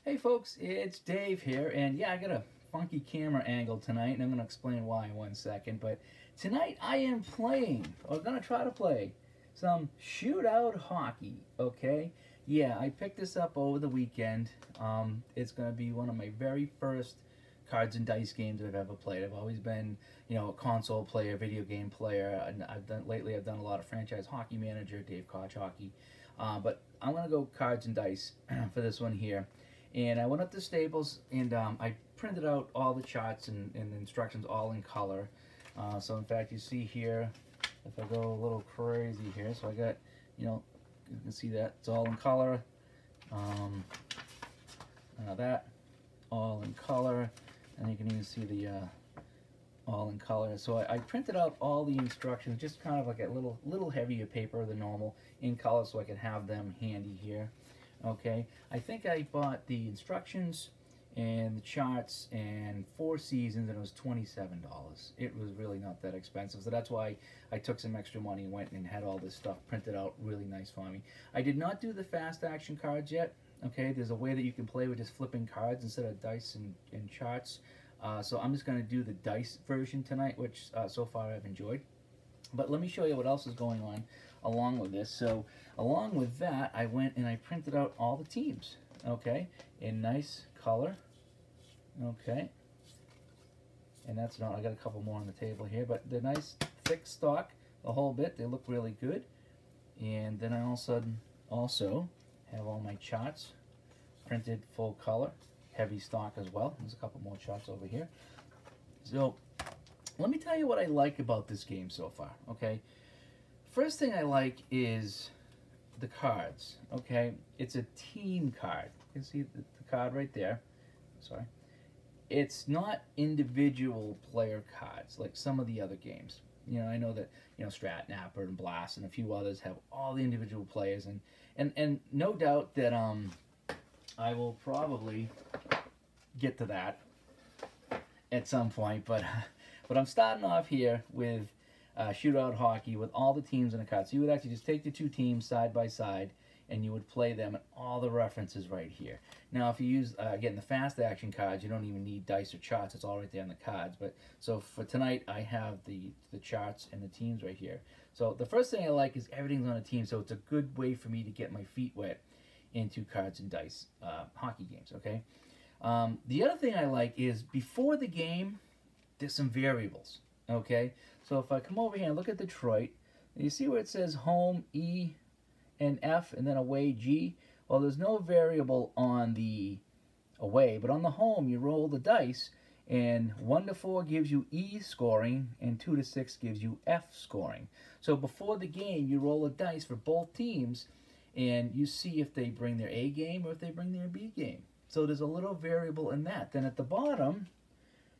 Hey folks, it's Dave here, and yeah, I got a funky camera angle tonight, and I'm going to explain why in 1 second. But tonight I am playing, or going to try to play, some shootout hockey, okay? Yeah, I picked this up over the weekend. It's going to be one of my very first cards and dice games that I've ever played. I've always been, a console player, video game player, and I've done a lot of franchise hockey manager, Dave Koch hockey. But I'm going to go cards and dice for this one here. And I went up to Staples and I printed out all the charts and the instructions all in color. So in fact, you see here, if I go a little crazy here, so I got, you can see that it's all in color. That all in color, and you can even see the all in color. So I printed out all the instructions, just kind of like a little heavier paper than normal in color, so I could have them handy here. Okay, I think I bought the instructions and the charts and 4 seasons, and it was $27. It was really not that expensive, so that's why I took some extra money and went and had all this stuff printed out really nice for me. I did not do the fast action cards yet. Okay, there's a way that you can play with just flipping cards instead of dice and charts. So I'm just going to do the dice version tonight, which so far I've enjoyed. But let me show you what else is going on along with this. So along with that, I went and I printed out all the teams, okay, in nice color, okay. And that's not, I got a couple more on the table here, but they're nice thick stock, the whole bit. They look really good. And then I also have all my charts printed full color, heavy stock as well. There's a couple more charts over here. So let me tell you what I like about this game so far, okay? First thing I like is the cards, okay? It's a team card. You can see the card right there. Sorry. It's not individual player cards like some of the other games. I know that, Strat, Napper, and Blast, and a few others have all the individual players, and no doubt that I will probably get to that at some point, but I'm starting off here with Shootout Hockey with all the teams in a card. So you would actually just take the two teams side by side and you would play them, and all the references right here. Now if you use, again, the fast action cards, you don't even need dice or charts. It's all right there on the cards. But so for tonight, I have the charts and the teams right here. So the first thing I like is everything's on a team, so it's a good way for me to get my feet wet into cards and dice hockey games, okay? The other thing I like is before the game, there's some variables, okay? So if I come over here and look at Detroit, you see where it says home E and F and then away G? Well, there's no variable on the away, but on the home you roll the dice, and 1 to 4 gives you E scoring and 2 to 6 gives you F scoring. So before the game you roll a dice for both teams and you see if they bring their A game or if they bring their B game. So there's a little variable in that. Then at the bottom,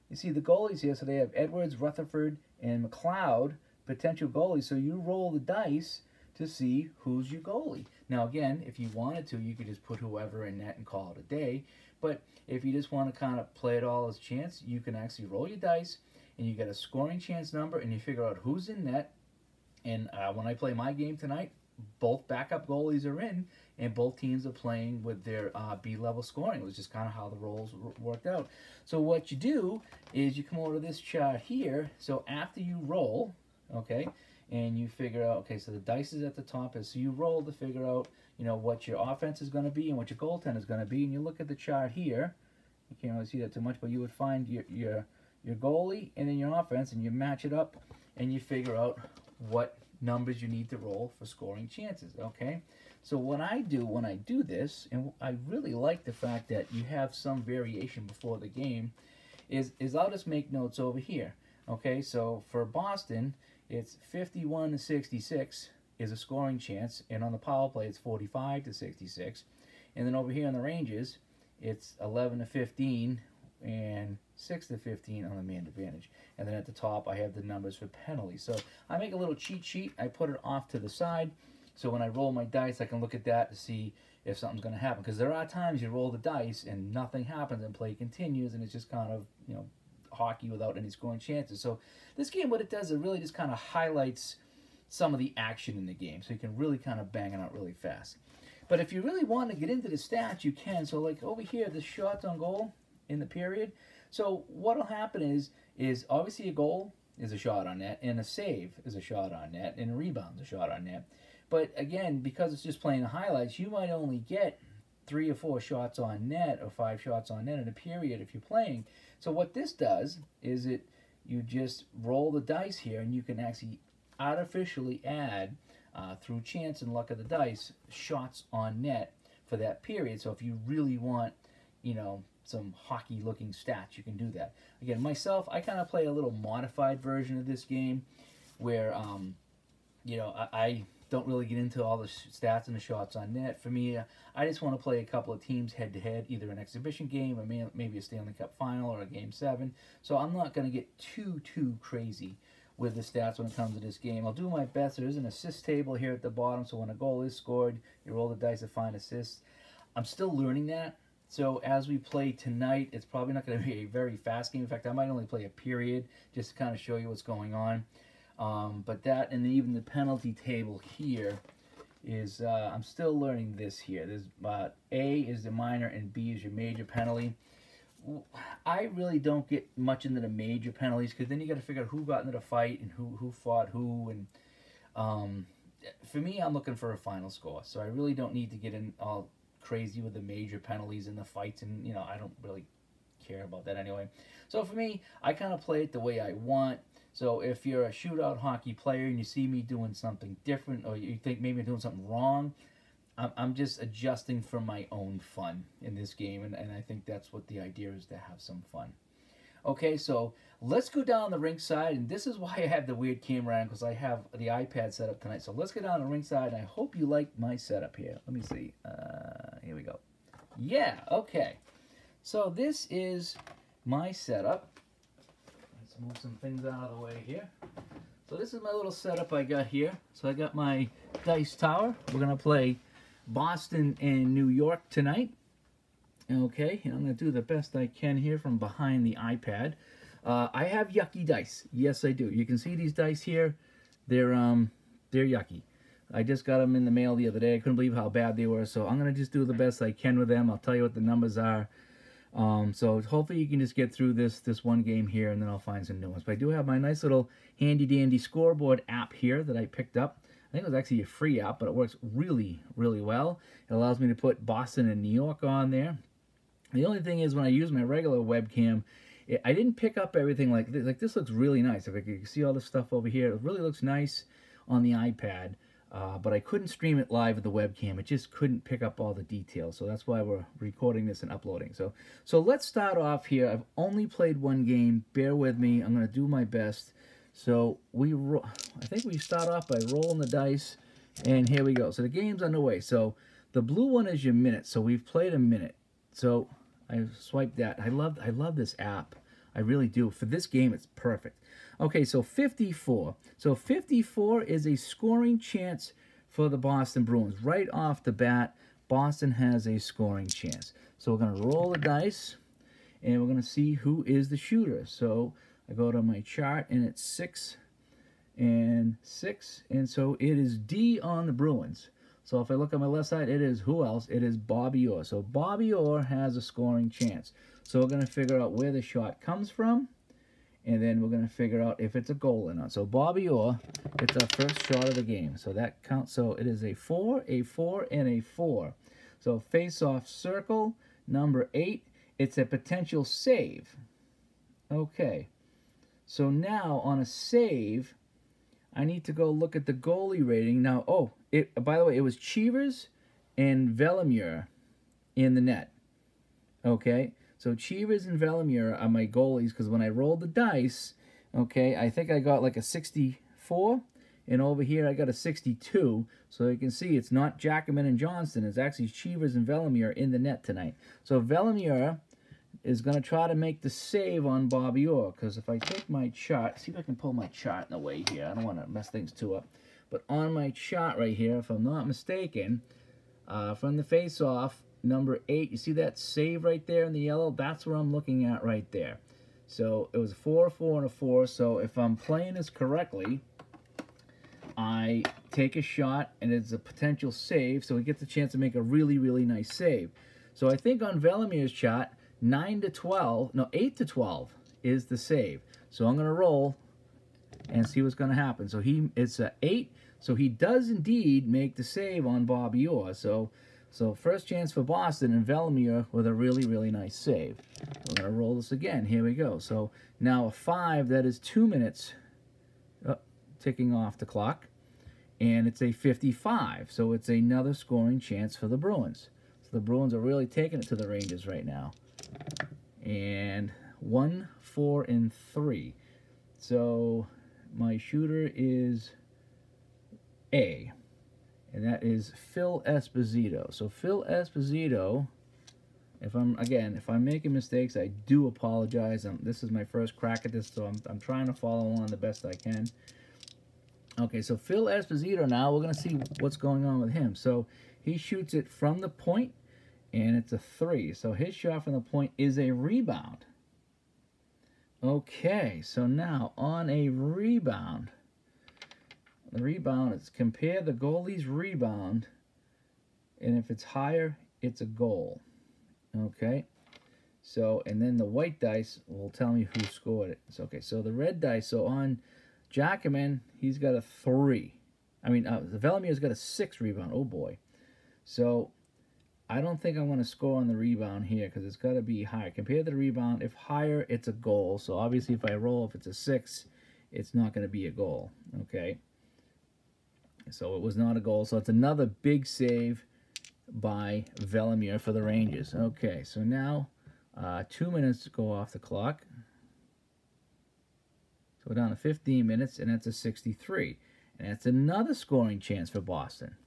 you see the goalies here. So they have Edwards, Rutherford, and McLeod, potential goalies. So you roll the dice to see who's your goalie. Now again, if you wanted to, you could just put whoever in net and call it a day. But if you just want to kind of play it all as chance, you can actually roll your dice, and you get a scoring chance number, and you figure out who's in net. And when I play my game tonight, both backup goalies are in, and both teams are playing with their B-level scoring. It was just kind of how the rolls worked out. So what you do is you come over to this chart here. So after you roll, okay, and you figure out, okay, so the dice is at the top. So you roll to figure out, what your offense is going to be and what your goaltender is going to be. And you look at the chart here. You can't really see that too much, but you would find your goalie and then your offense, and you match it up, and you figure out what numbers you need to roll for scoring chances, okay? So what I do when I do this, and I really like the fact that you have some variation before the game, is I'll just make notes over here, okay? So for Boston, it's 51 to 66 is a scoring chance, and on the power play, it's 45 to 66. And then over here on the Rangers, it's 11 to 15 and 6 to 15 on the man advantage. And then at the top, I have the numbers for penalties. So I make a little cheat sheet. I put it off to the side. So when I roll my dice, I can look at that to see if something's going to happen. Because there are times you roll the dice and nothing happens and play continues, and it's just kind of, hockey without any scoring chances. So this game, what it does, it really just kind of highlights some of the action in the game. So you can really kind of bang it out really fast. But if you really want to get into the stats, you can. So like over here, the shots on goal in the period. So what'll happen is obviously a goal is a shot on net, and a save is a shot on net, and a rebound is a shot on net. But again, because it's just playing the highlights, you might only get 3 or 4 shots on net or 5 shots on net in a period if you're playing. So what this does is you just roll the dice here, and you can actually artificially add through chance and luck of the dice shots on net for that period. So if you really want, some hockey looking stats, you can do that. Again, myself, I kind of play a little modified version of this game where I don't really get into all the stats and the shots on net. For me, I just want to play a couple of teams head to head, either an exhibition game or maybe a Stanley Cup final or a Game 7. So I'm not going to get too crazy with the stats when it comes to this game. I'll do my best. There is an assist table here at the bottom, so when a goal is scored, you roll the dice to find assists. I'm still learning that. So as we play tonight, it's probably not going to be a very fast game. In fact, I might only play a period just to kind of show you what's going on. But that, and even the penalty table here is, I'm still learning this here. There's A is the minor and B is your major penalty. I really don't get much into the major penalties, because then you got to figure out who got into the fight and who fought who. And for me, I'm looking for a final score, so I really don't need to get in all crazy with the major penalties and the fights, and I don't really care about that anyway. So for me, I kind of play it the way I want. So if you're a shootout hockey player and you see me doing something different, or you think maybe I'm doing something wrong, I'm just adjusting for my own fun in this game, and I think that's what the idea is, to have some fun. Okay, so let's go down the rink side, and this is why I have the weird camera on, because I have the iPad set up tonight. So let's go down the rink side, and I hope you like my setup here. Let me see. Here we go. Yeah, okay. So this is my setup. Let's move some things out of the way here. So this is my little setup I got here. So I got my dice tower. We're going to play Boston and New York tonight. Okay, and I'm going to do the best I can here from behind the iPad. I have yucky dice. Yes, I do. You can see these dice here. They're yucky. I just got them in the mail the other day. I couldn't believe how bad they were, so I'm going to just do the best I can with them. I'll tell you what the numbers are. So hopefully you can just get through this one game here, and then I'll find some new ones. But I do have my nice little handy-dandy scoreboard app here that I picked up. I think it was actually a free app, but it works really well. It allows me to put Boston and New York on there. The only thing is, when I use my regular webcam, I didn't pick up everything like this. Like, this looks really nice. If I can see all this stuff over here, it really looks nice on the iPad. But I couldn't stream it live with the webcam. It just couldn't pick up all the details. So that's why we're recording this and uploading. So let's start off here. I've only played one game. Bear with me. I'm going to do my best. So I think we start off by rolling the dice. And here we go. So the game's underway. So the blue one is your minute. So we've played a minute. So I swiped that. I love this app. I really do. For this game, it's perfect. Okay, so 54. So 54 is a scoring chance for the Boston Bruins. Right off the bat, Boston has a scoring chance. So we're going to roll the dice, and we're going to see who is the shooter. So I go to my chart, and it's 6 and 6. And so it is D on the Bruins. So if I look on my left side, it is who else? It is Bobby Orr. So Bobby Orr has a scoring chance. So we're going to figure out where the shot comes from, and then we're going to figure out if it's a goal or not. So Bobby Orr, it's our first shot of the game. So that counts. So it is a 4, and a 4. So face-off circle, number 8. It's a potential save. Okay. So now on a save, I need to go look at the goalie rating. Now, by the way, it was Cheevers and Velimure in the net. Okay, so Cheevers and Velimure are my goalies, because when I rolled the dice, okay, I think I got like a 64, and over here I got a 62. So you can see it's not Jackman and Johnston. It's actually Cheevers and Velimure in the net tonight. So Velimure is going to try to make the save on Bobby Orr, because if I take my chart, see if I can pull my chart in the way here. I don't want to mess things too up. But on my chart right here, if I'm not mistaken, from the face-off, number 8, you see that save right there in the yellow? That's where I'm looking at right there. So it was a 4, 4, and a 4. So if I'm playing this correctly, I take a shot, and it's a potential save, so he gets a chance to make a really, really nice save. So I think on Velamir's shot, 8 to 12 is the save. So I'm going to roll and see what's going to happen. So it's a 8, so he does indeed make the save on Bobby Orr. So first chance for Boston, and Velimir with a really, really nice save. We're going to roll this again. Here we go. So now a 5, that is 2 minutes ticking off the clock. And it's a 55, so it's another scoring chance for the Bruins. So the Bruins are really taking it to the Rangers right now. And 1, 4, and 3. So my shooter is A, and that is Phil Esposito. So Phil Esposito, if I'm making mistakes, I do apologize. This is my first crack at this, so I'm trying to follow along the best I can. Okay, so Phil Esposito now, we're going to see what's going on with him. So he shoots it from the point, and it's a 3. So his shot from the point is a rebound. Okay, so now on a rebound, the rebound is compare the goalie's rebound, and if it's higher, it's a goal. Okay, so, and then the white dice will tell me who scored it. So, okay, so the red dice, so on Jacquemin, he's got a 3. Velamir's got a 6 rebound. Oh, boy. So, I don't think I'm going to score on the rebound here because it's got to be higher. Compared to the rebound, if higher, it's a goal. So, obviously, if I roll, if it's a 6, it's not going to be a goal. Okay. So, it was not a goal. So, it's another big save by Velimir for the Rangers. Okay. So, now 2 minutes to go off the clock. So we're down to 15 minutes, and that's a 63. And that's another scoring chance for Boston.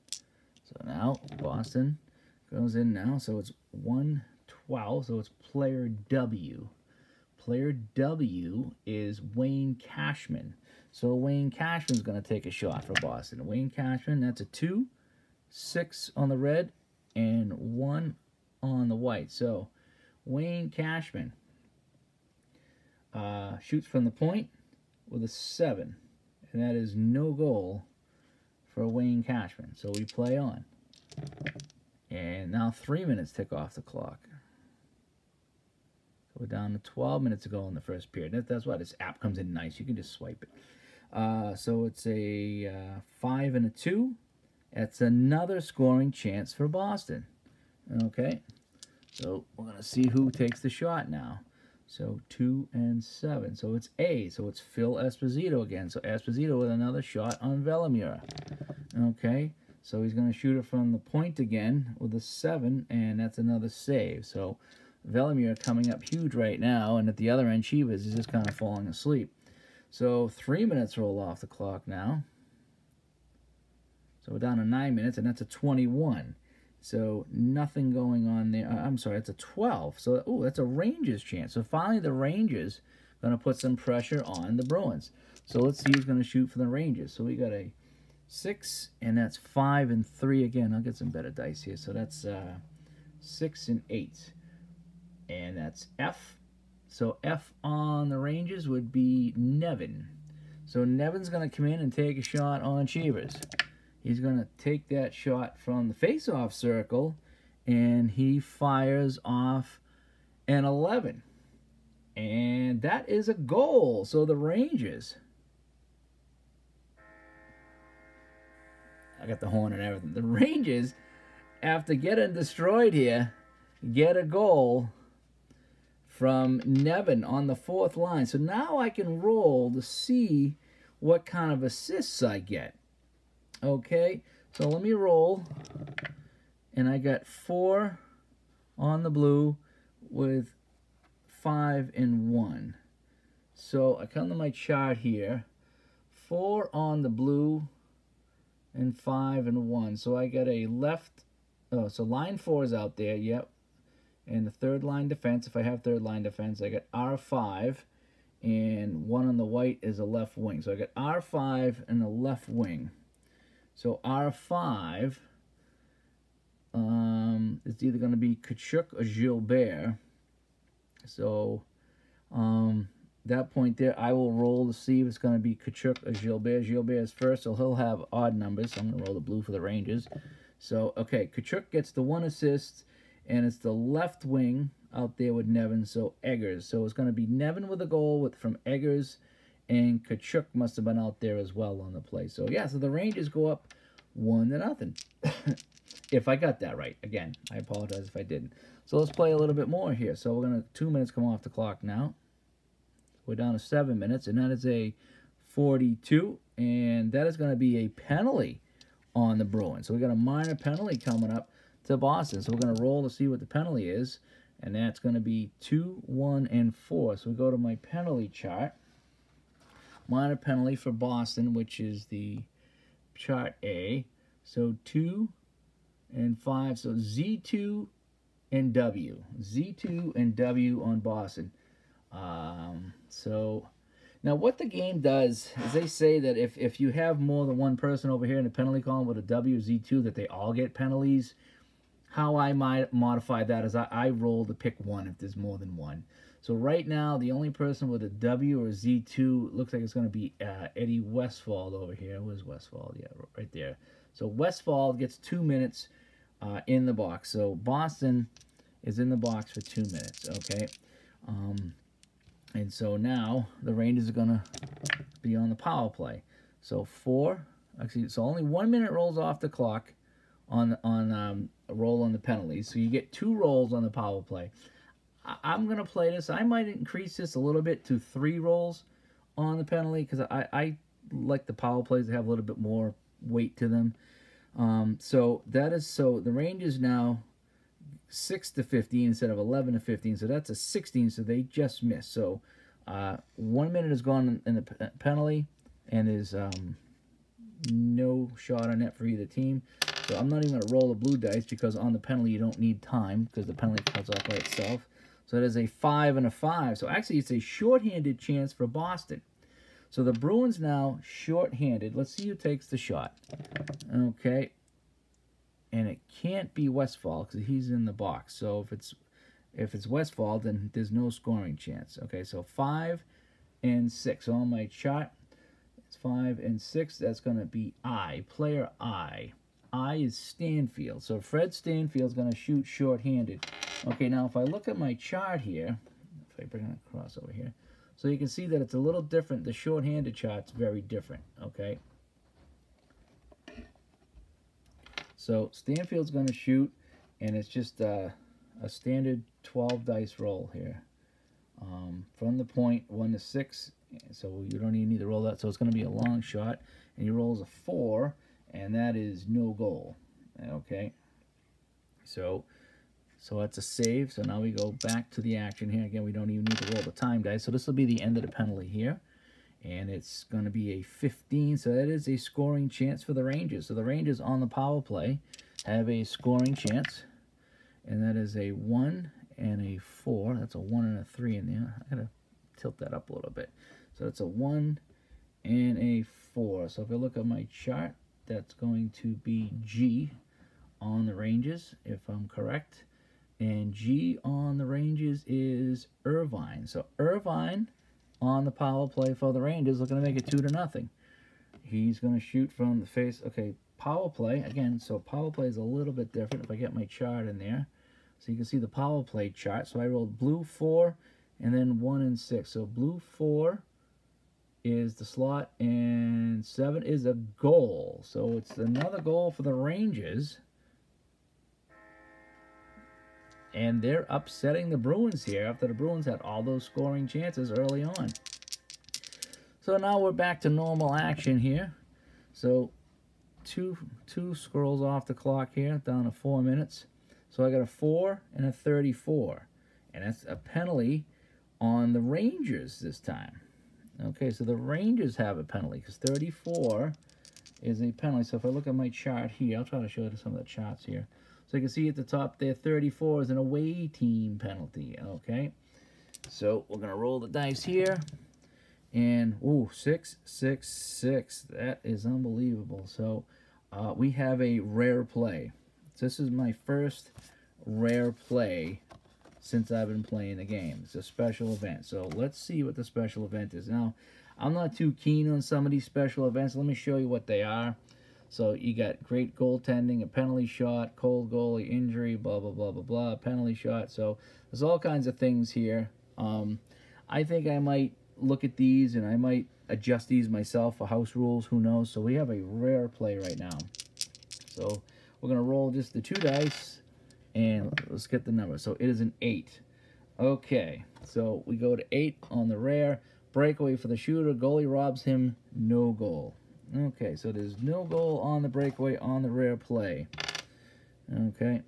So now Boston goes in now. So it's 1-12. So it's player W. Player W is Wayne Cashman. So Wayne Cashman's going to take a shot for Boston. Wayne Cashman, that's a 2, 6 on the red, and 1 on the white. So Wayne Cashman shoots from the point with a 7, and that is no goal for Wayne Cashman. So we play on. And now 3 minutes tick off the clock. So we're down to 12 minutes to go in the first period. That's why this app comes in nice. You can just swipe it. So it's a 5 and a 2. That's another scoring chance for Boston. Okay. So we're going to see who takes the shot now. So 2 and 7. So it's A. So it's Phil Esposito again. So Esposito with another shot on Velimir. Okay. So he's going to shoot it from the point again with a 7, and that's another save. So Velimir coming up huge right now, and at the other end, Chivas is just kind of falling asleep. So 3 minutes roll off the clock now. So we're down to 9 minutes, and that's a 21. So nothing going on there. I'm sorry, it's a 12. So, oh, that's a Rangers chance. So finally the Rangers going to put some pressure on the Bruins. So let's see who's going to shoot for the Rangers. So we got a 6, and that's 5 and 3 again. I'll get some better dice here. So that's 6 and 8. And that's F. So F on the Rangers would be Nevin. So Nevin's going to come in and take a shot on Chivas. He's going to take that shot from the face-off circle, and he fires off an 11. And that is a goal. So the Rangers, I got the horn and everything. The Rangers, after getting destroyed here, get a goal from Nevin on the 4th line. So now I can roll to see what kind of assists I get. Okay, so let me roll, and I got 4 on the blue with 5 and 1. So I come to my chart here, 4 on the blue and 5 and 1. So I got a left, oh, so line 4 is out there, yep. And the third line defense, if I have third line defense, I got R5, and 1 on the white is a left wing. So I got R5 and a left wing. So R5 is either going to be Kachuk or Gilbert. So that point there, I will roll to see if it's going to be Kachuk or Gilbert. Gilbert is first, so he'll have odd numbers. So I'm going to roll the blue for the Rangers. So, okay, Kachuk gets the 1 assist, and it's the left wing out there with Nevin, so Eggers. So it's going to be Nevin with a goal from Eggers, and Kachuk must have been out there as well on the play. So, yeah, so the Rangers go up 1-0. If I got that right. Again, I apologize if I didn't. So let's play a little bit more here. So we're going to 2 minutes come off the clock now. We're down to 7 minutes, and that is a 42, and that is going to be a penalty on the Bruins. So we got a minor penalty coming up to Boston. So we're going to roll to see what the penalty is, and that's going to be 2, 1, and 4. So we go to my penalty chart. Minor penalty for Boston, which is the chart A. So 2 and 5. So Z2 and W. Z2 and W on Boston. So now what the game does is they say that if you have more than one person over here in the penalty column with a W, Z2, that they all get penalties. How I might modify that is I roll to pick one if there's more than one. So right now, the only person with a W or Z2 looks like it's going to be Eddie Westfall over here. Where's Westfall? Yeah, right there. So Westfall gets 2 minutes in the box. So Boston is in the box for 2 minutes, okay? And so now the Rangers are going to be on the power play. So so only 1 minute rolls off the clock on a roll on the penalties. So you get 2 rolls on the power play. I'm going to play this. I might increase this a little bit to 3 rolls on the penalty because I like the power plays to have a little bit more weight to them. So the Rangers now 6-15 instead of 11-15. So that's a 16. So they just missed. So 1 minute is gone in the penalty, and there's no shot on net for either team. So I'm not even going to roll the blue dice because on the penalty you don't need time because the penalty comes off by itself. So there's a 5 and a 5. So actually it's a shorthanded chance for Boston. So the Bruins now shorthanded. Let's see who takes the shot. Okay. And it can't be Westfall because he's in the box. So if it's Westfall, then there's no scoring chance. Okay, so 5 and 6 on my chart. It's 5 and 6. That's going to be player I. I is Stanfield. So Fred Stanfield's going to shoot shorthanded. Okay, now if I look at my chart here, if I bring it across over here, so you can see that it's a little different. The shorthanded chart's very different, okay? So Stanfield's going to shoot, and it's just a standard 12 dice roll here. From the point, 1 to 6, so you don't even need to roll that. So it's going to be a long shot, and he rolls a 4, and that is no goal. Okay, so that's a save. So now we go back to the action here. Again, we don't even need to roll the time dice. So this will be the end of the penalty here, and it's going to be a 15. So that is a scoring chance for the Rangers. So the Rangers on the power play have a scoring chance, and that is a 1 and a 4. That's a 1 and a 3 in there. I gotta tilt that up a little bit. So that's a 1 and a 4. So if I look at my chart, that's going to be G on the Rangers, if I'm correct. And G on the Rangers is Irvine. So Irvine on the power play for the Rangers looking to make it 2-0. He's going to shoot from the face. Okay, power play. Again, so power play is a little bit different if I get my chart in there. So you can see the power play chart. So I rolled blue 4 and then 1 and 6. So blue 4 is the slot, and 7 is a goal. So it's another goal for the Rangers. And they're upsetting the Bruins here after the Bruins had all those scoring chances early on. So now we're back to normal action here. So two scrolls off the clock here, down to 4 minutes. So I got a 4 and a 34. And that's a penalty on the Rangers this time. Okay, so the Rangers have a penalty because 34 is a penalty. So if I look at my chart here, I'll try to show you some of the charts here. So you can see at the top there, 34 is an away team penalty. Okay, so we're going to roll the dice here. And, ooh, 6, 6, 6. That is unbelievable. So we have a rare play. So this is my first rare play since I've been playing the game. It's a special event. So let's see what the special event is. Now, I'm not too keen on some of these special events. Let me show you what they are. So you got great goaltending, a penalty shot, cold goalie, injury, blah, blah, blah, blah, blah, penalty shot. So there's all kinds of things here. I think I might look at these and I might adjust these myself for house rules. Who knows? So we have a rare play right now. So we're going to roll just the 2 dice. And let's get the number. So it is an 8. Okay, so we go to 8 on the rare. Breakaway for the shooter. Goalie robs him. No goal. Okay, so there's no goal on the breakaway on the rare play. Okay.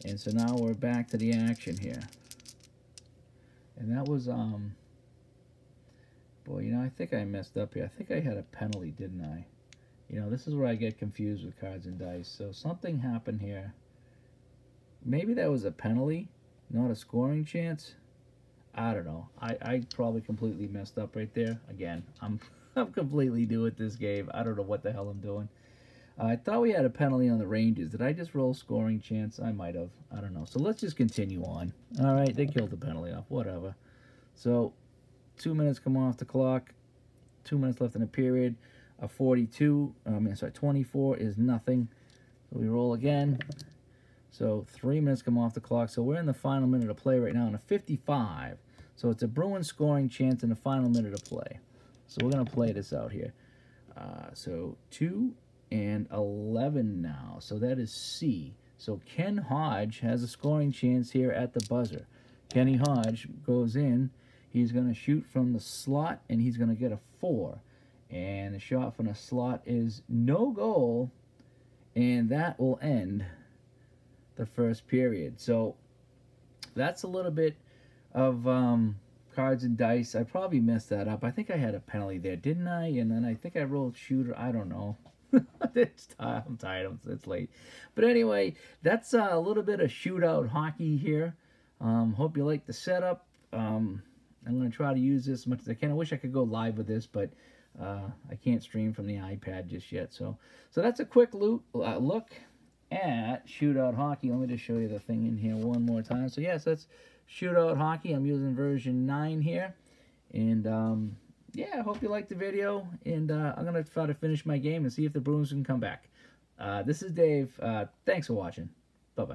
And so now we're back to the action here. And that was, boy, you know, I think I messed up here. I think I had a penalty, didn't I? You know, this is where I get confused with cards and dice. So something happened here. Maybe that was a penalty, not a scoring chance. I don't know. I probably completely messed up right there. Again, I'm completely new at this game. I don't know what the hell I'm doing. I thought we had a penalty on the Rangers. Did I just roll scoring chance? I might have. I don't know. So let's just continue on. All right, they killed the penalty off. Whatever. So 2 minutes come off the clock. 2 minutes left in the period. A 24 is nothing. So we roll again. So 3 minutes come off the clock. So we're in the final minute of play right now in a 55. So it's a Bruins scoring chance in the final minute of play. So we're going to play this out here. So 2 and 11 now. So that is C. So Ken Hodge has a scoring chance here at the buzzer. Kenny Hodge goes in. He's going to shoot from the slot, and he's going to get a 4. And the shot from the slot is no goal, and that will end the first period. So that's a little bit of cards and dice. I probably messed that up. I think I had a penalty there, didn't I? And then I think I rolled shooter. I don't know. I'm tired. It's late. But anyway, that's a little bit of shootout hockey here. Hope you like the setup. I'm going to try to use this as much as I can. I wish I could go live with this, but I can't stream from the iPad just yet. So that's a quick look at Shootout Hockey. Let me just show you the thing in here one more time. So yes, that's Shootout Hockey. I'm using version 9 here. And yeah, I hope you liked the video. And I'm going to try to finish my game and see if the Bruins can come back. This is Dave. Thanks for watching. Bye-bye.